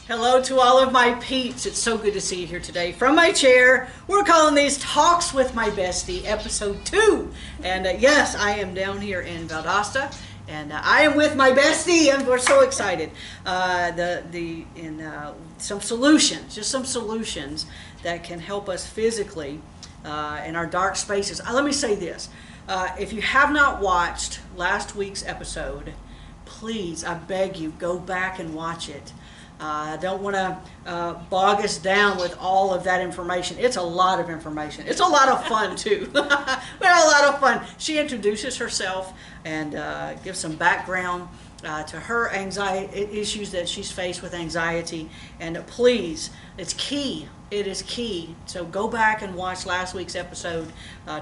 Hello to all of my peeps. It's so good to see you here today. From my chair, we're calling these Talks with My Bestie, Episode 2. And yes, I am down here in Valdosta, and I am with my bestie, and we're so excited. Some solutions, just some solutions that can help us physically in our dark spaces. Let me say this. If you have not watched last week's episode, please, I beg you, go back and watch it. I don't want to bog us down with all of that information. It's a lot of information. It's a lot of fun, too. We had a lot of fun. She introduces herself and gives some background to her anxiety issues that she's faced with anxiety. And please, it's key. It is key. So go back and watch last week's episode,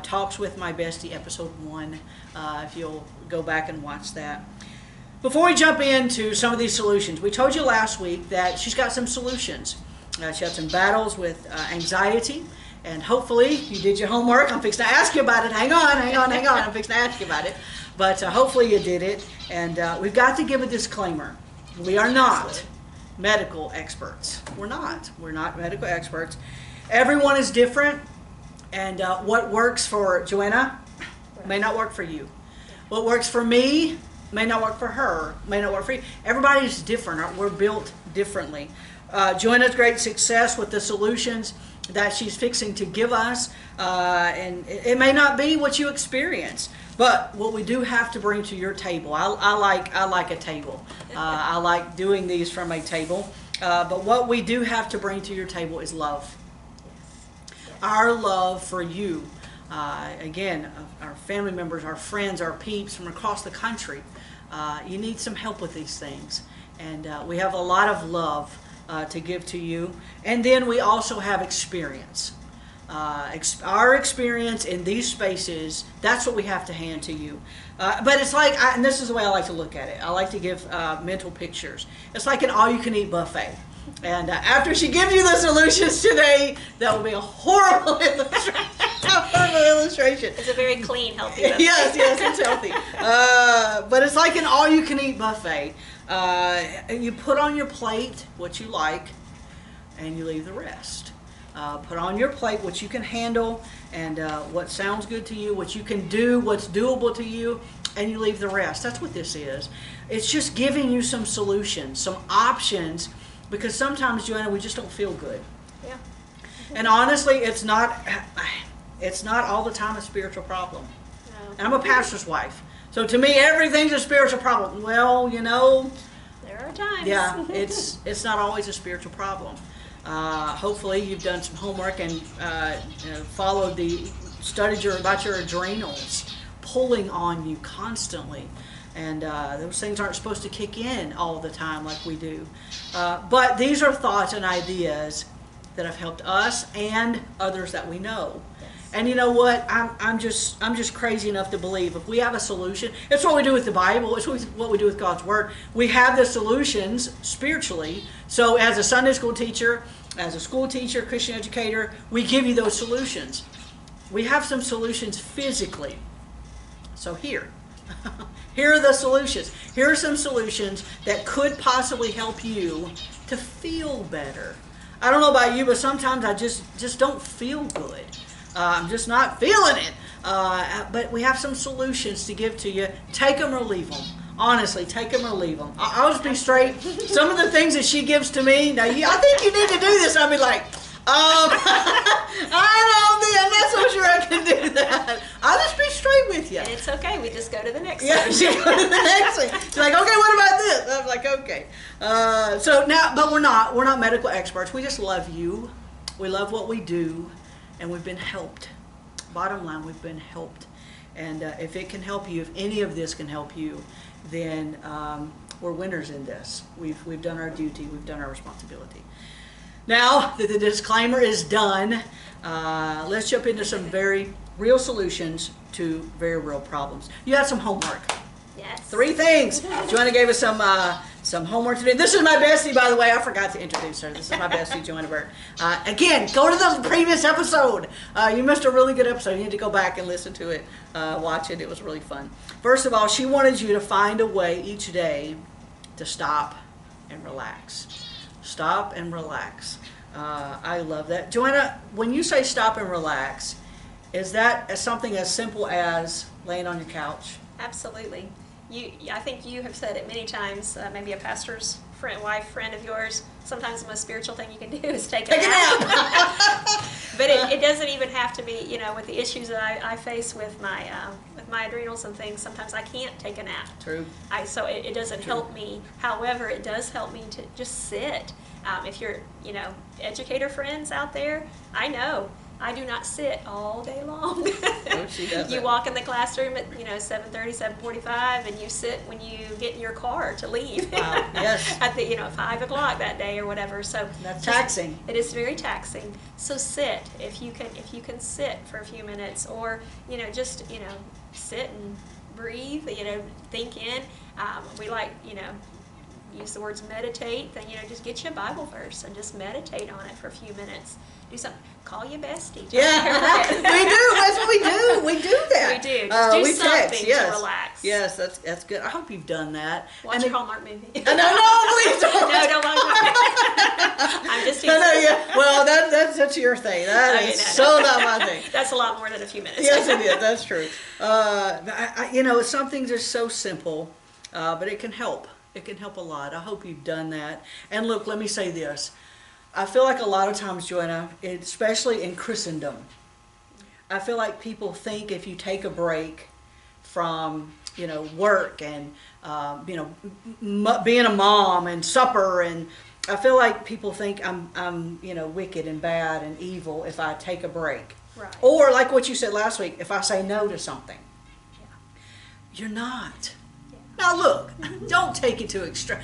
Talks with My Bestie, Episode 1, if you'll go back and watch that. Before we jump into some of these solutions, we told you last week that she's got some solutions. She had some battles with anxiety, and hopefully you did your homework. I'm fixing to ask you about it. Hang on. I'm fixing to ask you about it. But hopefully you did it, and we've got to give a disclaimer. We are not medical experts. We're not medical experts. Everyone is different, and what works for Joanna may not work for you. What works for me may not work for her, may not work for you. Everybody's different. We're built differently. Joanna's great success with the solutions that she's fixing to give us, and it may not be what you experience, but what we do have to bring to your table. I like a table. I like doing these from a table, but what we do have to bring to your table is love. Our love for you. Again, our family members, our friends, our peeps from across the country. You need some help with these things. And we have a lot of love to give to you. And then we also have experience. Our experience in these spaces, that's what we have to hand to you. But it's like, and this is the way I like to look at it. I like to give mental pictures. It's like an all-you-can-eat buffet. And after she gives you the solutions today, that will be a horrible illustration. It's a very clean, healthy buffet. Yes, it's healthy. But it's like an all-you-can-eat buffet. You put on your plate what you like, and you leave the rest. Put on your plate what you can handle, and what sounds good to you, what you can do, what's doable to you, and you leave the rest. That's what this is. It's just giving you some solutions, some options, because sometimes, Joanna, we just don't feel good. Yeah. And honestly, it's not all the time a spiritual problem. No. And I'm a pastor's wife. So to me, everything's a spiritual problem. Well, there are times. Yeah, it's not always a spiritual problem. Hopefully you've done some homework and followed studied about your adrenals pulling on you constantly. And those things aren't supposed to kick in all the time like we do. But these are thoughts and ideas that have helped us and others that we know. Yes. And you know what? I'm just crazy enough to believe if we have a solution, it's what we do with the Bible, it's what we do with God's Word. We have the solutions spiritually. So as a Sunday school teacher, as a school teacher, Christian educator, we give you those solutions. We have some solutions physically. So here are the solutions. Here are some solutions that could possibly help you to feel better. I don't know about you, but sometimes I just don't feel good. I'm just not feeling it. But we have some solutions to give to you. Take them or leave them. Honestly, take them or leave them. I'll just be straight. Some of the things that she gives to me, now I think you need to do this. I'll be like, I'm not so sure I can do that. I'll just be straight with you. And it's okay. We just go to the next one. Yeah, she go to the next one. She's like, okay, what about this? I'm like, okay. But we're not medical experts. We just love you. We love what we do, and we've been helped. Bottom line, we've been helped. And if it can help you, if any of this can help you, then we're winners in this. We've done our duty. We've done our responsibility. Now that the disclaimer is done, let's jump into some very real solutions to very real problems. You had some homework. Yes. 3 things. Joanna gave us some homework to do. This is my bestie, by the way. I forgot to introduce her. This is my bestie, Joanna Burt. Again, go to the previous episode. You missed a really good episode. You need to go back and listen to it, watch it. It was really fun. First of all, she wanted you to find a way each day to stop and relax. Stop and relax. I love that. Joanna, when you say stop and relax, is that as something as simple as laying on your couch? Absolutely. I think you have said it many times, maybe a pastor's friend of yours, sometimes the most spiritual thing you can do is take a nap. But it doesn't even have to be, with the issues that I face with my adrenals and things, sometimes I can't take a nap. True. So it doesn't help me. However, it does help me to just sit. If you're, educator friends out there, I know. I do not sit all day long. Oh, she doesn't. You walk in the classroom at 7:30, 7:45, and you sit when you get in your car to leave. Wow. Yes. At the 5 o'clock that day or whatever. So that's taxing. It is very taxing. So sit if you can sit for a few minutes, or just sit and breathe. Think in. We like use the words meditate. Then just get you a Bible verse and just meditate on it for a few minutes. Do something. Call your bestie. Yeah, we do. That's what we do. We do that. We do. Just do something to relax. Yes, that's good. I hope you've done that. Watch your Hallmark movie. No, please don't. No, don't watch it. I'm just teasing. No, yeah. Well, that's your thing. That is so not my thing. That's a lot more than a few minutes. Yes, it is. That's true. Some things are so simple, but it can help. It can help a lot. I hope you've done that. And look, let me say this. I feel like a lot of times, Joanna, especially in Christendom, I feel like people think if you take a break from, work and, being a mom and supper, and I feel like people think I'm wicked and bad and evil if I take a break. Right. Or like what you said last week, if I say no to something. Yeah. You're not. Now look, don't take it to extreme.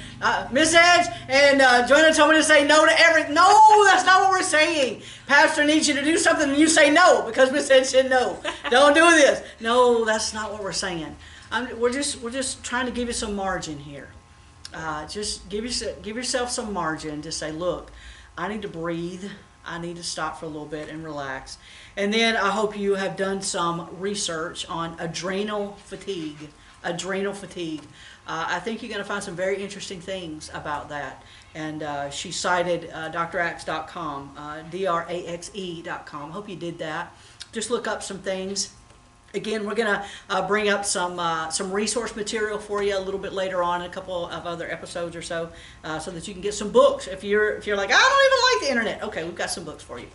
Miss Edge and Joanna told me to say no to everything. No, that's not what we're saying. Pastor needs you to do something and you say no because Miss Edge said no. Don't do this. No, that's not what we're saying. We're just trying to give you some margin here. Just give yourself some margin to say, look, I need to breathe. I need to stop for a little bit and relax. And then I hope you have done some research on adrenal fatigue. I think you're going to find some very interesting things about that. And she cited draxe.com, draxe.com. Hope you did that. Just look up some things. Again, we're going to bring up some resource material for you a little bit later on, in a couple of other episodes or so that you can get some books. If you're like, I don't even like the internet, okay, we've got some books for you.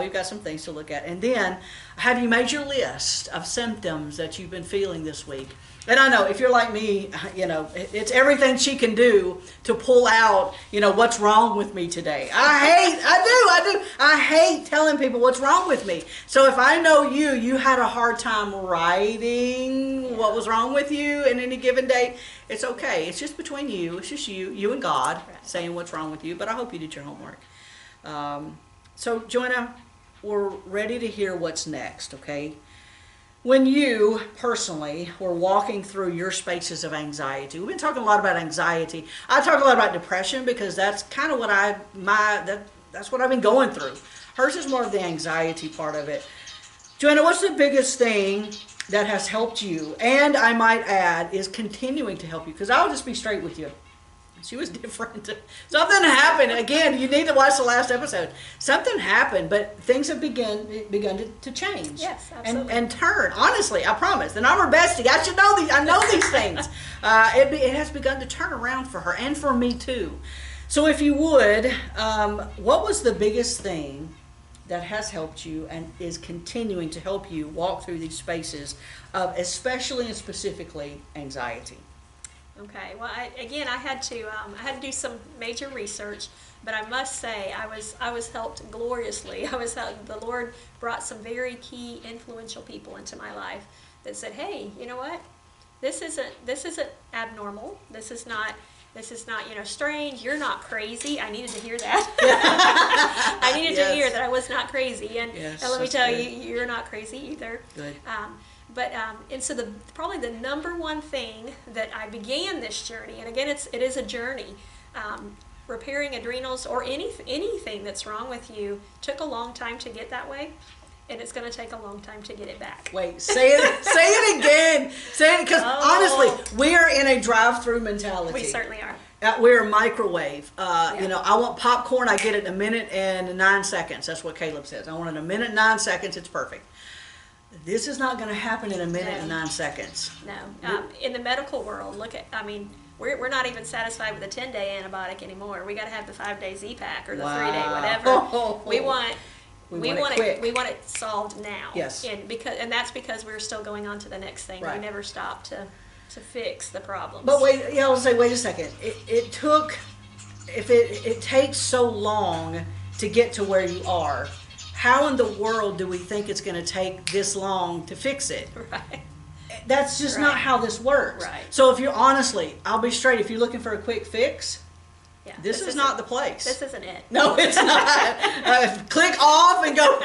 We've got some things to look at. And then, have you made your list of symptoms that you've been feeling this week? And I know if you're like me, it's everything she can do to pull out, what's wrong with me today. I hate telling people what's wrong with me. So if I know you had a hard time writing what was wrong with you in any given day, it's okay. It's just between you. It's just you and God saying what's wrong with you. But I hope you did your homework. So Joanna, we're ready to hear what's next, okay? When you personally were walking through your spaces of anxiety, we've been talking a lot about anxiety. I talk a lot about depression because that's kind of what that's what I've been going through. Hers is more of the anxiety part of it. Joanna, what's the biggest thing that has helped you? And I might add, is continuing to help you. Because I'll just be straight with you. She was different. Something happened. Again, you need to watch the last episode. Something happened, but things have begun to change. Yes, absolutely. And turn. Honestly, I promise. And I'm her bestie. I should know these. I know these things. It has begun to turn around for her and for me too. So if you would, what was the biggest thing that has helped you and is continuing to help you walk through these spaces of especially and specifically anxiety? Okay. Well, I had to do some major research, but I must say I was helped gloriously. The Lord brought some very key, influential people into my life that said, "Hey, you know what? This isn't abnormal. This is not strange. You're not crazy." I needed to hear that. I needed to hear that I was not crazy, and let me tell you, you're not crazy either. Good. And so probably the number one thing that I began this journey, and again it is a journey, repairing adrenals or anything that's wrong with you took a long time to get that way, and it's going to take a long time to get it back. Wait, say it again. Say it, because honestly, we are in a drive-through mentality. We certainly are. We're a microwave. You know, I want popcorn. I get it in a minute and 9 seconds. That's what Caleb says. I want it in a minute and 9 seconds. It's perfect. This is not going to happen in a minute and 9 seconds. No. In the medical world, I mean, we're not even satisfied with a 10-day antibiotic anymore. We got to have the 5-day Z-Pack or the 3-day whatever. We want it solved now. Yes. And that's because we're still going on to the next thing. Right. We never stop to fix the problems. But wait, I'll say, wait a second. It takes so long to get to where you are, how in the world do we think it's going to take this long to fix it? Right. That's just not how this works. Right. So if you're honestly, I'll be straight, if you're looking for a quick fix, Yeah, this is not the place. This isn't it. No, it's not. Click off and go.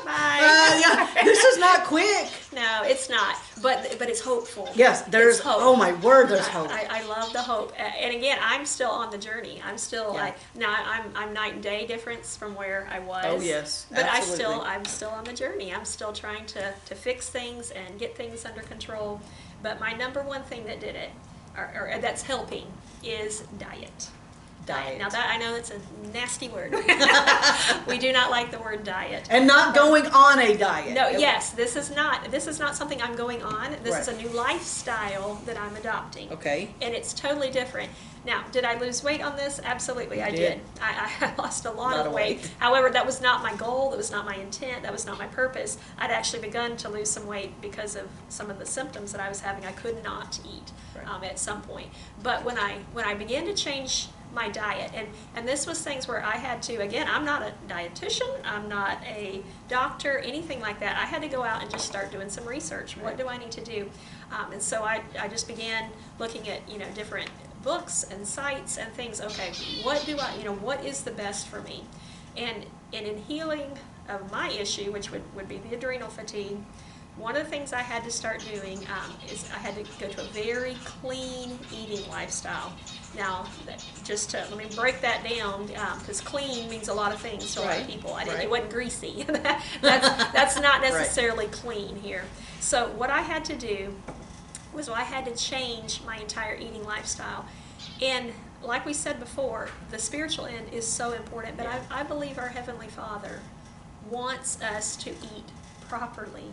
Bye. Yeah, this is not quick. No, it's not. But it's hopeful. Yes, there's It's hope. Oh my word, there's hope. I love the hope. And again, I'm still on the journey. I'm still I'm night and day difference from where I was. Oh yes, But absolutely. I'm still on the journey. I'm still trying to fix things and get things under control. But my number one thing that did it, or that's helping, is diet. Diet. Now that I know that's a nasty word. We do not like the word diet. And not going on a diet. No, yes, this is not something I'm going on. This is a Right. new lifestyle that I'm adopting. Okay. And it's totally different. Now, did I lose weight on this? Absolutely, I did. I lost a lot of weight. However, that was not my goal. That was not my intent. That was not my purpose. I'd actually begun to lose some weight because of some of the symptoms that I was having. I could not eat at some point. But when I began to change my diet, and this was things where I had to, again, I'm not a dietitian, I'm not a doctor, anything like that. I had to go out and just start doing some research. What do I need to do? And so I just began looking at different books and sites and things. Okay, what is the best for me? And in healing of my issue, which would be the adrenal fatigue, one of the things I had to start doing is I had to go to a very clean eating lifestyle. Now, let me break that down, because clean means a lot of things to a lot of people. It wasn't greasy. That's not necessarily clean here. So what I had to do was I had to change my entire eating lifestyle. And like we said before, the spiritual end is so important, but I believe our Heavenly Father wants us to eat properly.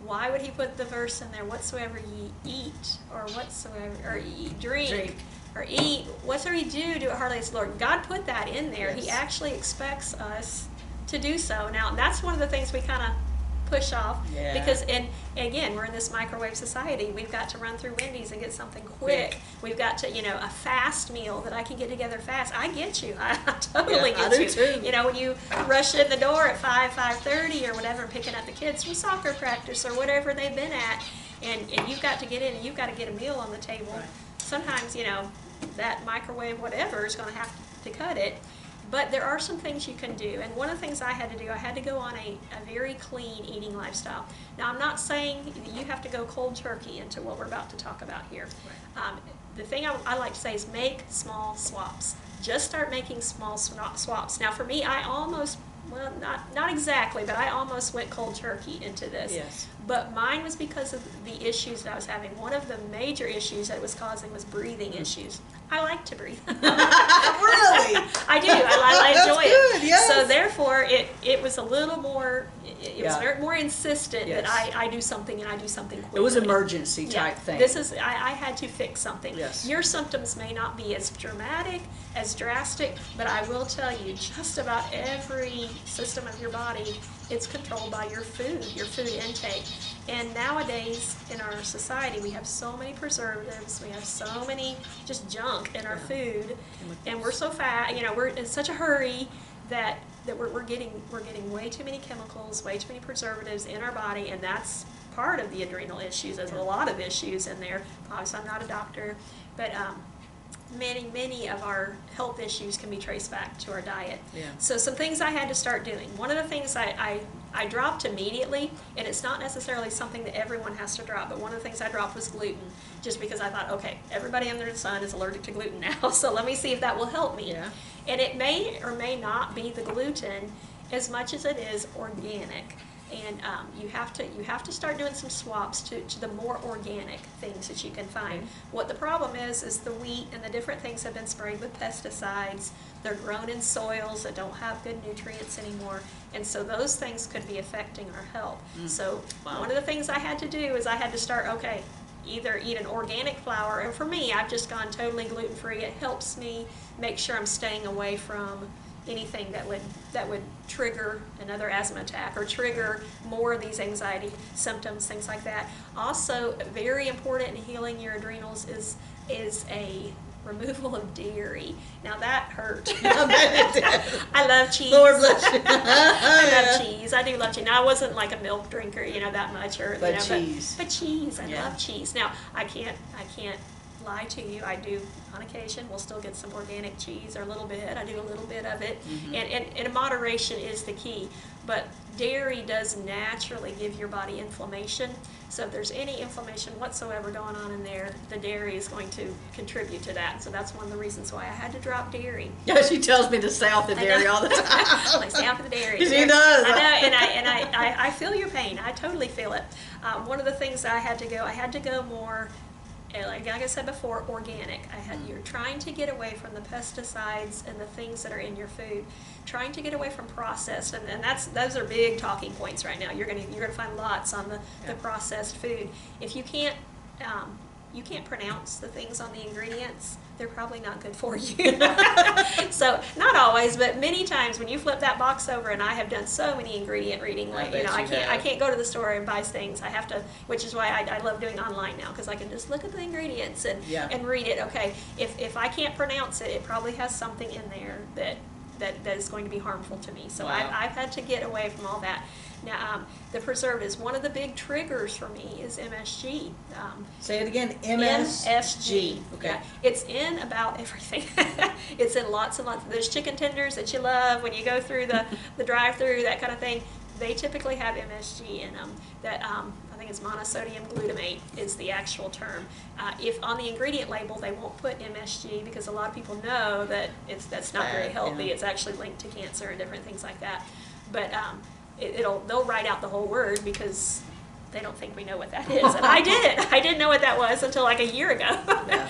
Why would he put the verse in there, whatsoever ye eat, or whatsoever, or ye drink, or eat, whatsoever you do it heartily as the Lord. God put that in there. He actually expects us to do so. Now, that's one of the things we kind of push off, because and again, we're in this microwave society. We've got to run through Wendy's and get something quick. We've got to, a fast meal that I can get together fast. I get you. I totally get you. I do too. When you rush in the door at 5:30 or whatever, picking up the kids from soccer practice or whatever they've been at, and you've got to get in and you've got to get a meal on the table. Sometimes, that microwave whatever is going to have to cut it. But there are some things you can do, and one of the things I had to do, I had to go on a very clean eating lifestyle. Now, I'm not saying that you have to go cold turkey into what we're about to talk about here. The thing I like to say is make small swaps. Just start making small swaps. Now, for me, I almost, well, not exactly, but I almost went cold turkey into this. Yes. But mine was because of the issues that I was having. One of the major issues that it was causing was breathing issues. I like to breathe. Really? I do. I enjoy That's good, it. yes. So therefore, it was a little more. It was very more insistent Yes. that I do something and I do something quickly. It was emergency type thing. This is I had to fix something. Yes. Your symptoms may not be as dramatic, as drastic, but I will tell you, just about every system of your body, it's controlled by your food intake. And nowadays in our society, we have so many preservatives, we have so many just junk in our food, and we're so fat. We're in such a hurry that we're getting way too many chemicals, way too many preservatives in our body, and that's part of the adrenal issues. There's a lot of issues in there. Obviously, I'm not a doctor, but many of our health issues can be traced back to our diet. Yeah. So some things I had to start doing. One of the things I dropped immediately, and it's not necessarily something that everyone has to drop, but one of the things I dropped was gluten, just because I thought, okay, everybody under the sun is allergic to gluten now, so let me see if that will help me. Yeah. And it may or may not be the gluten as much as it is organic. And you have to start doing some swaps to the more organic things that you can find. What the problem is the wheat and the different things have been sprayed with pesticides. They're grown in soils that don't have good nutrients anymore, and so those things could be affecting our health. So one of the things I had to do is I had to start, okay, either eat an organic flour, and for me, I've just gone totally gluten-free. It helps me make sure I'm staying away from anything that would trigger another asthma attack or trigger more of these anxiety symptoms, things like that. Also, very important in healing your adrenals is a removal of dairy. Now that hurt. I love cheese. Lord bless you. I love cheese. I do love cheese. Now I wasn't like a milk drinker, that much, or but cheese. But cheese. I love cheese. Now I can't lie to you. I do on occasion. We'll still get some organic cheese or a little bit. I do a little bit of it, and moderation is the key. But dairy does naturally give your body inflammation. So if there's any inflammation whatsoever going on in there, the dairy is going to contribute to that. So that's one of the reasons why I had to drop dairy. Yeah, she tells me to stay off the dairy all the time. Like, stay off of the dairy. She does. I know, and I feel your pain. I totally feel it. One of the things I had to go more, like I said before, organic. You're trying to get away from the pesticides and the things that are in your food, trying to get away from processed, and those are big talking points right now. You're gonna find lots on the processed food. If you can't pronounce the things on the ingredients, they're probably not good for you. So not always, but many times when you flip that box over, and I have done so many ingredient reading, like I can't go to the store and buy things. I have to, which is why I love doing online now, because I can just look at the ingredients and read it. Okay, if I can't pronounce it, it probably has something in there that is going to be harmful to me. So I've had to get away from all that. Now, the preservatives, one of the big triggers for me is MSG. Say it again, MSG. Okay. Yeah, it's in about everything. It's in lots and lots. There's chicken tenders that you love when you go through the drive-through, that kind of thing. They typically have MSG in them. That I think it's monosodium glutamate is the actual term. If on the ingredient label they won't put MSG, because a lot of people know that that's not very healthy. Yeah. It's actually linked to cancer and different things like that. But they'll write out the whole word because they don't think we know what that is. And I didn't know what that was until like a year ago. Yeah.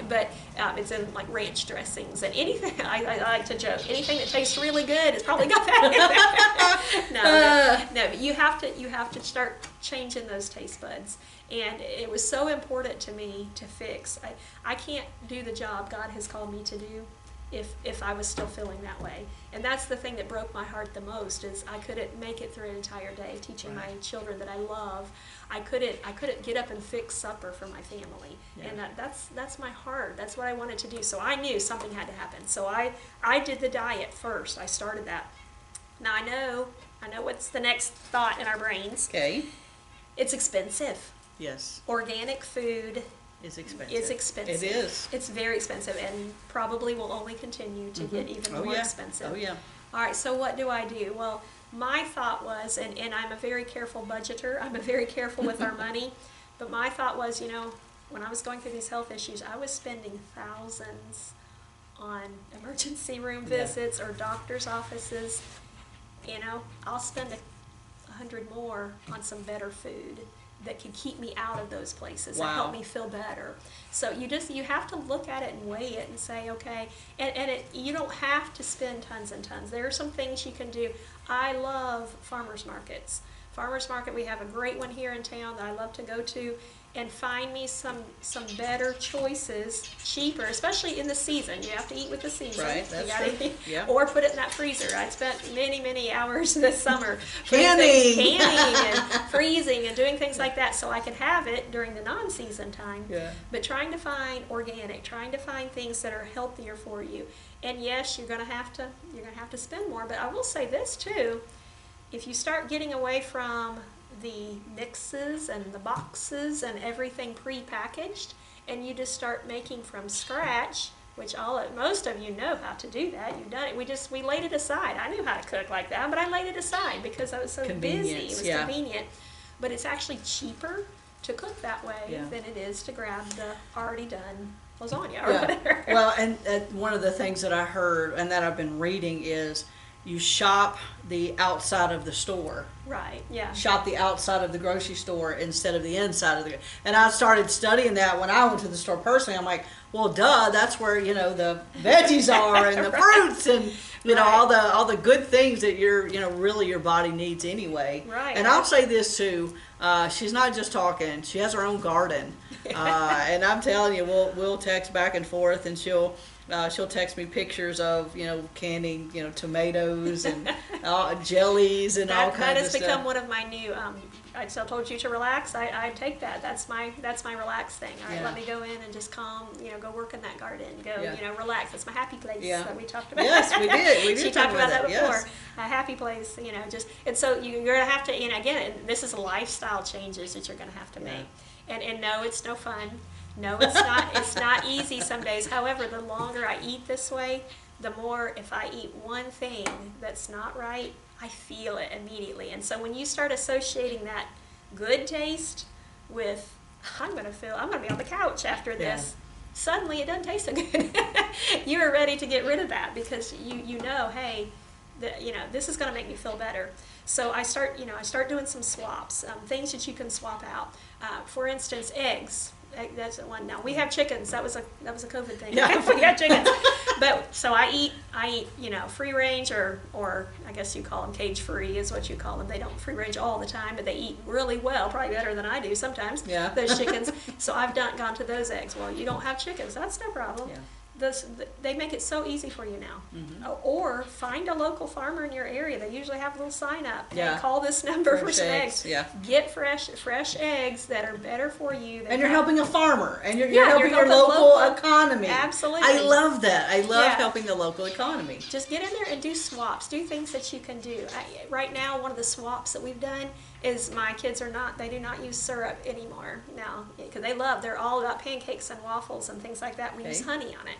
But it's in like ranch dressings and anything. I like to joke, anything that tastes really good, it's probably got that in there. No, but you have to start changing those taste buds. And it was so important to me to fix. I can't do the job God has called me to do if I was still feeling that way. And that's the thing that broke my heart the most, is I couldn't make it through an entire day teaching my children that I love. I couldn't get up and fix supper for my family. Yeah. And that's my heart. That's what I wanted to do. So I knew something had to happen. So I did the diet first. I started that. Now I know what's the next thought in our brains. Okay. It's expensive. Yes. Organic food is expensive. It's expensive. It is. It's very expensive, and probably will only continue to get even more expensive. Oh, yeah. All right, so what do I do? Well, my thought was, and I'm a very careful budgeter, I'm very careful with our money, but my thought was, when I was going through these health issues, I was spending thousands on emergency room visits or doctor's offices. I'll spend $100 more on some better food that could keep me out of those places and help me feel better. So you have to look at it and weigh it and say, okay, and you don't have to spend tons and tons. There are some things you can do. I love farmers markets. Farmers market, we have a great one here in town that I love to go to, and find me some better choices, cheaper, especially in the season. You have to eat with the season. Right, that's true. Yeah. Or put it in that freezer. I spent many hours this summer canning and freezing and doing things like that so I could have it during the non-season time. Yeah. But trying to find organic, trying to find things that are healthier for you. And yes, you're gonna have to spend more. But I will say this too: if you start getting away from the mixes and the boxes and everything pre-packaged, and you just start making from scratch, which most of you know how to do that. You've done it. We laid it aside. I knew how to cook like that, but I laid it aside because I was so busy. It was convenient. But it's actually cheaper to cook that way than it is to grab the already done lasagna or whatever. Well, and one of the things that I heard and that I've been reading is you shop the outside of the store. Right, yeah. Shop the outside of the grocery store instead of the inside of the. And I started studying that when I went to the store personally. I'm like, well, duh, that's where the veggies are and the fruits and all the good things that really your body needs anyway. Right. And I'll say this too. She's not just talking. She has her own garden. And I'm telling you, we'll text back and forth, and she'll text me pictures of canning tomatoes and jellies and all kinds of stuff. That has become one of my new. I still told you to relax. I take that. That's my relax thing. All right, let me go in and just calm. Go work in that garden. Go relax. That's my happy place that we talked about. Yes, we did. We did. She talked about that before. Yes. A happy place. And so you're gonna have to. And again, this is lifestyle changes that you're gonna have to make. And no, it's no fun. No, it's not. It's not easy some days. However, the longer I eat this way, the more, if I eat one thing that's not right, I feel it immediately. And so when you start associating that good taste with, I'm gonna be on the couch after this, suddenly it doesn't taste so good. You are ready to get rid of that because you know, hey, this is gonna make me feel better. So I start doing some swaps, things that you can swap out. For instance, eggs. That's the one. Now we have chickens. That was a COVID thing. Yeah. We got chickens. But so I eat free range or I guess you call them cage free is what you call them. They don't free range all the time, but they eat really well, probably better than I do sometimes. Yeah. Those chickens. So I've gone to those eggs. Well, you don't have chickens. That's no problem. Yeah. They make it so easy for you now. Mm-hmm. Or find a local farmer in your area. They usually have a little sign up. Yeah. Hey, call this number for some eggs. Yeah. Get fresh eggs that are better for you. And you're helping a farmer, and you're Yeah, helping you're your helping local local. economy. Absolutely. I love that. I love Yeah. helping the local economy. Just get in there and do swaps. Do things that you can do. Right now, one of the swaps that we've done is my kids they do not use syrup anymore now because they're all about pancakes and waffles and things like that. We use honey on it.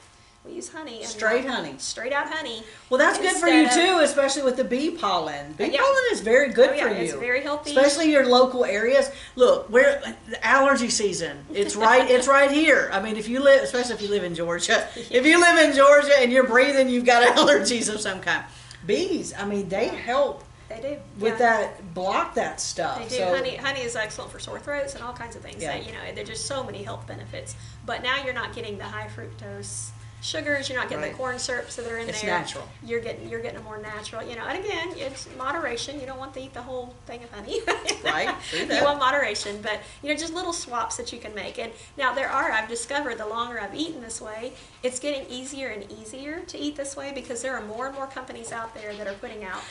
We use honey. And Straight honey. Straight out honey. Well, that's good for you too, especially with the bee pollen. Bee pollen is very good for you. It's very healthy. Especially your local areas. Look, we're the allergy season. It's right. It's right here. I mean, especially if you live in Georgia. If you live in Georgia and you're breathing, you've got allergies of some kind. Bees. I mean, they help. They do. With that, block that stuff. They do. So, honey is excellent for sore throats and all kinds of things. Yeah. There's just so many health benefits. But now you're not getting the high fructose sugars. You're not getting the corn syrups that are in it's there. natural. You're getting a more natural. And again, it's moderation. You don't want to eat the whole thing of honey. Right. Do that. You want moderation, but just little swaps that you can make. And now I've discovered the longer I've eaten this way, it's getting easier and easier to eat this way because there are more and more companies out there that are putting out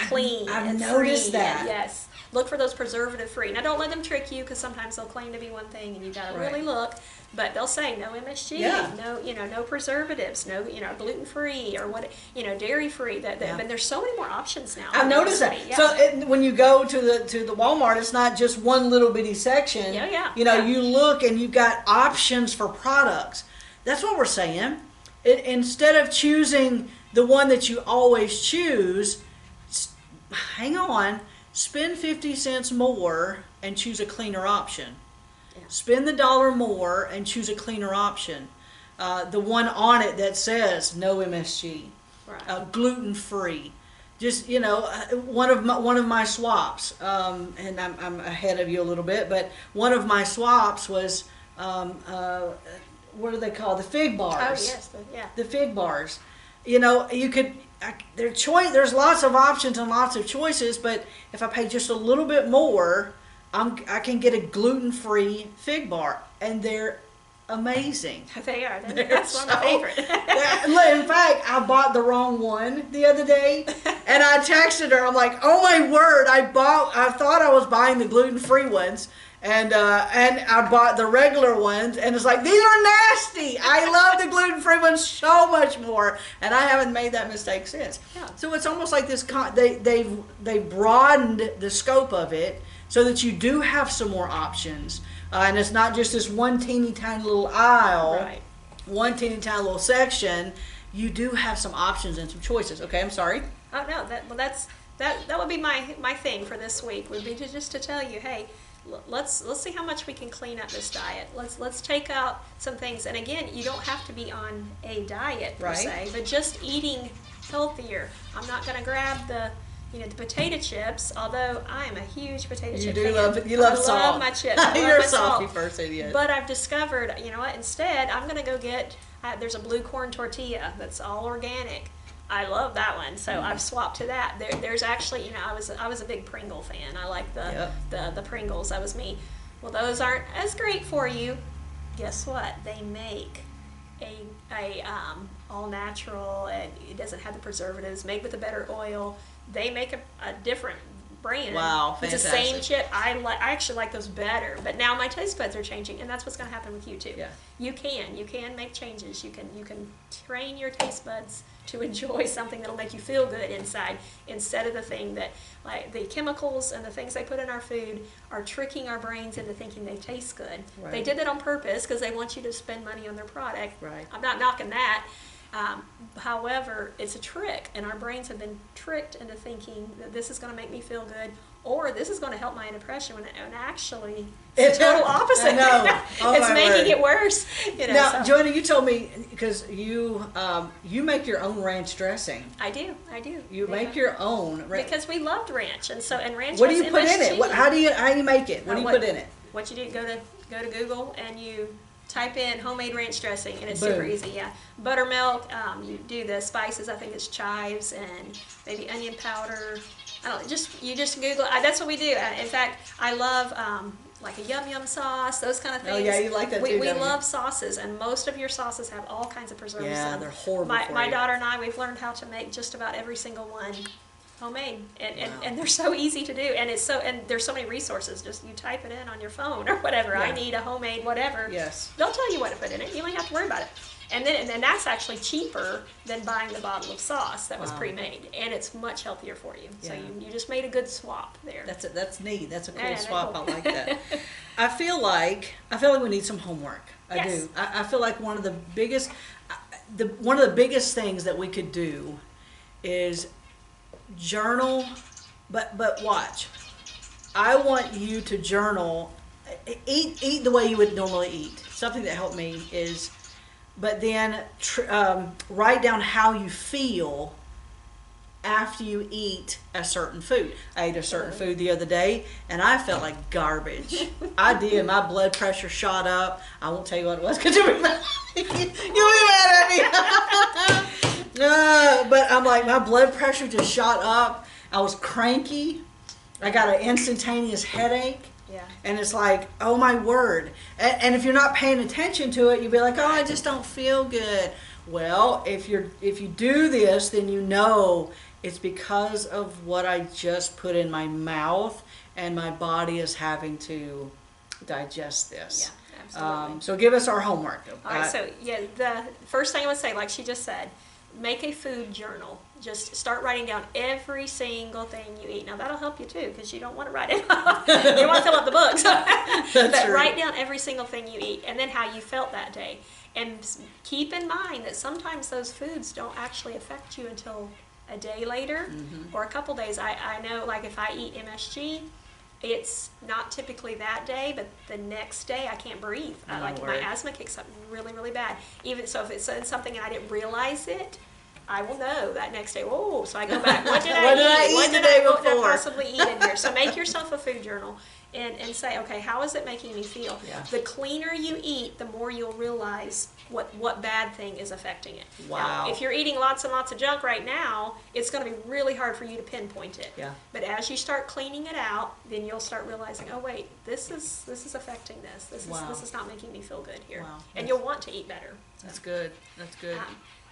clean I've and noticed free. that. Yes. Look for those preservative free. Now don't let them trick you because sometimes they'll claim to be one thing and you got to really look. But they'll say no MSG, no preservatives, no gluten free or dairy free. And there's so many more options now. I've noticed that. Yeah. So when you go to the Walmart, it's not just one little bitty section. You look and you've got options for products. That's what we're saying. Instead of choosing the one that you always choose, hang on, spend 50 cents more and choose a cleaner option. Yeah. Spend the $1 more and choose a cleaner option. The one on it that says no MSG, gluten free. Just one of my swaps, and I'm ahead of you a little bit, but one of my swaps was what do they call the fig bars? Oh yes, the fig bars. You could. There's lots of options and lots of choices, but if I pay just a little bit more, I can get a gluten-free fig bar, and they're amazing. They are. That's one of my favorites. In fact, I bought the wrong one the other day, and I texted her. I'm like, "Oh my word! I thought I was buying the gluten-free ones." And I bought the regular ones, and it's like, these are nasty. I love the gluten-free ones so much more, and I haven't made that mistake since. Yeah. So it's almost like this. They've broadened the scope of it so that you do have some more options, and it's not just this one teeny tiny little aisle, one teeny tiny little section. You do have some options and some choices. Okay, I'm sorry. Oh no, that would be my thing for this week. Would be to tell you, hey. Let's see how much we can clean up this diet. Let's take out some things. And again, you don't have to be on a diet per se, but just eating healthier. I'm not going to grab the the potato chips, although I am a huge potato chip fan. You love salt. I love my chips. I love You're my a salty salt. person, yes. But I've discovered, you know what, instead, I'm going to go get, there's a blue corn tortilla that's all organic. I love that one, so I've swapped to that. There's actually, I was a big Pringle fan. I like the Pringles. That was me. Well, those aren't as great for you. Guess what? They make a all natural, and it doesn't have the preservatives, made with a better oil. They make a different brand. Wow, it's the fantastic. same chip. I actually like those better, but now my taste buds are changing, and that's what's going to happen with you too. Yeah. You can make changes. You can train your taste buds to enjoy something that'll make you feel good inside, instead of the thing that, like, the chemicals and the things they put in our food are tricking our brains into thinking they taste good. Right. They did that on purpose because they want you to spend money on their product. Right. I'm not knocking that. However, it's a trick, and our brains have been tricked into thinking that this is going to make me feel good, or this is going to help my depression, when actually it's the total opposite. No. Oh, it's my making word. it worse. Now, so. Joanna, you told me, because you make your own ranch dressing. I do. You make your own ranch. Because we loved ranch, and ranch. What do has you put in MSG. it? How do you make it? What do you put in it? What you do? Go to Google and you type in homemade ranch dressing, and it's Boom. super easy. Yeah, buttermilk. You do the spices. I think it's chives and maybe onion powder. I don't know, you just Google. That's what we do. In fact, I love like a yum yum sauce, those kind of things. Oh yeah, you like that we, too. We don't you? love sauces, and most of your sauces have all kinds of preservatives. Yeah, in them. they're horrible for My you. daughter and I, we've learned how to make just about every single one homemade, and Wow. and they're so easy to do, and there's so many resources. Just you type it in on your phone or whatever. I Yeah. need a homemade whatever. Yes. They'll tell you what to put in it. You don't even have to worry about it. And then that's actually cheaper than buying the bottle of sauce that was Wow. pre-made, and it's much healthier for you. So Yeah. you just made a good swap there. That's neat. That's a cool Yeah, swap. cool. I like that. I feel like we need some homework. I Yes. do. I feel like one of the biggest things that we could do is journal. But watch. I want you to journal. Eat the way you would normally eat. Something that helped me is, but then write down how you feel after you eat a certain food. I ate a certain food the other day, and I felt like garbage. I did. My blood pressure shot up. I won't tell you what it was because you'll be mad. You'll be mad at me. But I'm like, my blood pressure just shot up. I was cranky. I got an instantaneous headache. Yeah. And it's like, oh my word. And if you're not paying attention to it, you'll be like, oh, I just don't feel good. Well, if you do this, then you know it's because of what I just put in my mouth, and my body is having to digest this. Yeah, absolutely. So give us our homework. All right, so yeah, the first thing I would say, like she just said, make a food journal. Just start writing down every single thing you eat. Now that'll help you too, because you don't want to write it off. You want to fill out the books. But true. write down every single thing you eat, and then how you felt that day. And keep in mind that sometimes those foods don't actually affect you until a day later or a couple days. I know, like if I eat MSG, it's not typically that day, but the next day I can't breathe. My asthma kicks up really, really bad. Even so, if it's something and I didn't realize it, I will know that next day. Oh, so I go back. What did I eat? What did I possibly eat in here? So make yourself a food journal and say, okay, how is it making me feel? Yeah. The cleaner you eat, the more you'll realize what bad thing is affecting it. Wow. Now, if you're eating lots and lots of junk right now, it's going to be really hard for you to pinpoint it. Yeah. But as you start cleaning it out, then you'll start realizing, oh wait, this is affecting this. This is not making me feel good here. Wow. And you'll want to eat better. That's good. That's good.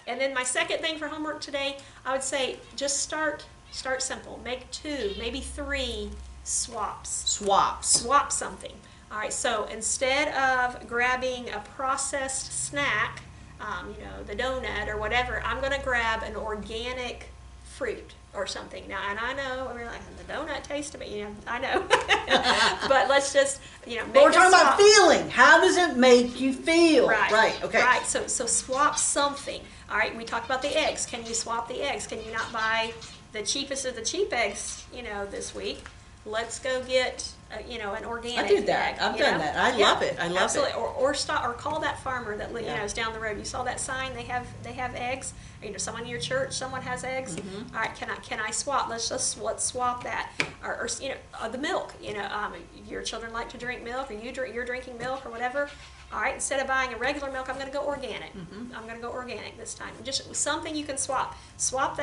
And then my second thing for homework today, I would say just start simple. Make 2, maybe 3 swaps. Swap something. All right, so instead of grabbing a processed snack, the donut or whatever, I'm going to grab an organic fruit or something. Now, and I know, I mean, like, the donut tastes of it, I know. But let's just, make But we're a talking about swap. feeling. How does it make you feel? Right. Okay. Right. So swap something. All right. We talked about the eggs. Can you swap the eggs? Can you not buy the cheapest of the cheap eggs, this week? let's go get an organic I did that. egg, I've you done know? that. I Yeah, love it. I love absolutely. it. Or stop or call that farmer that Yeah. is down the road. You saw that sign? They have eggs. Someone in your church, someone has eggs. Mm-hmm. All right, can I swap? Let's swap that. Or the milk. Your children like to drink milk, or you're drinking milk or whatever. All right, instead of buying a regular milk, I'm going to go organic. Mm-hmm. I'm going to go organic this time. Just something you can swap. Swap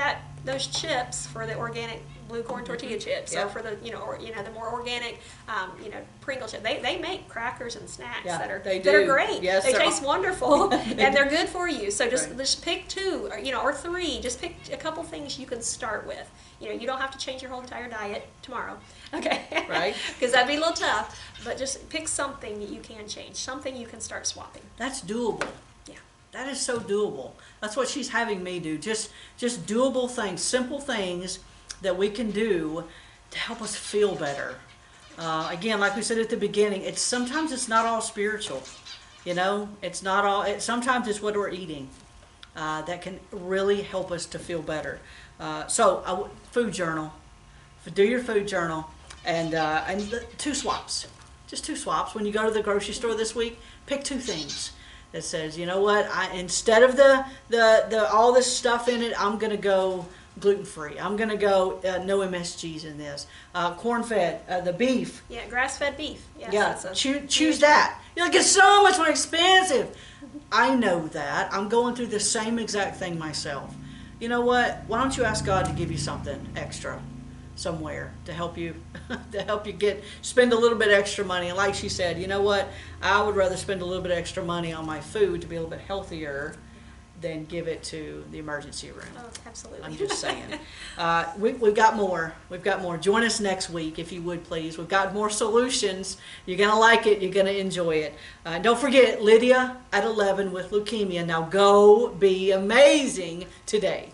those chips for the organic blue corn tortilla chips, Yep. or for the the more organic Pringle chip. They make crackers and snacks Yeah, that are they that are do. great. Yes, they sir. taste wonderful and they're good for you. So Right. just pick two or three. Just pick a couple things you can start with. You don't have to change your whole entire diet tomorrow. Okay. Right. Because that'd be a little tough. But just pick something that you can change. Something you can start swapping. That's doable. Yeah. That is so doable. That's what she's having me do. Just doable things, simple things that we can do to help us feel better. Again, like we said at the beginning, sometimes it's not all spiritual. It's not all. Sometimes it's what we're eating that can really help us to feel better. Food journal. Do your food journal, and 2 swaps. Just 2 swaps. When you go to the grocery store this week, pick 2 things that says, you know what? Instead of the all this stuff in it, I'm gonna go gluten-free. I'm gonna go no MSGs in this. Corn-fed, the beef. Yeah, grass-fed beef. Yes, Yeah, that's a choose huge that. You're like, it's so much more expensive. I know that. I'm going through the same exact thing myself. You know what? Why don't you ask God to give you something extra somewhere to help you spend a little bit extra money? And like she said, you know what? I would rather spend a little bit extra money on my food to be a little bit healthier than give it to the emergency room. Oh, absolutely. I'm just saying. We've got more. We've got more. Join us next week, if you would, please. We've got more solutions. You're going to like it. You're going to enjoy it. Don't forget, Lydia at 11 with leukemia. Now go be amazing today.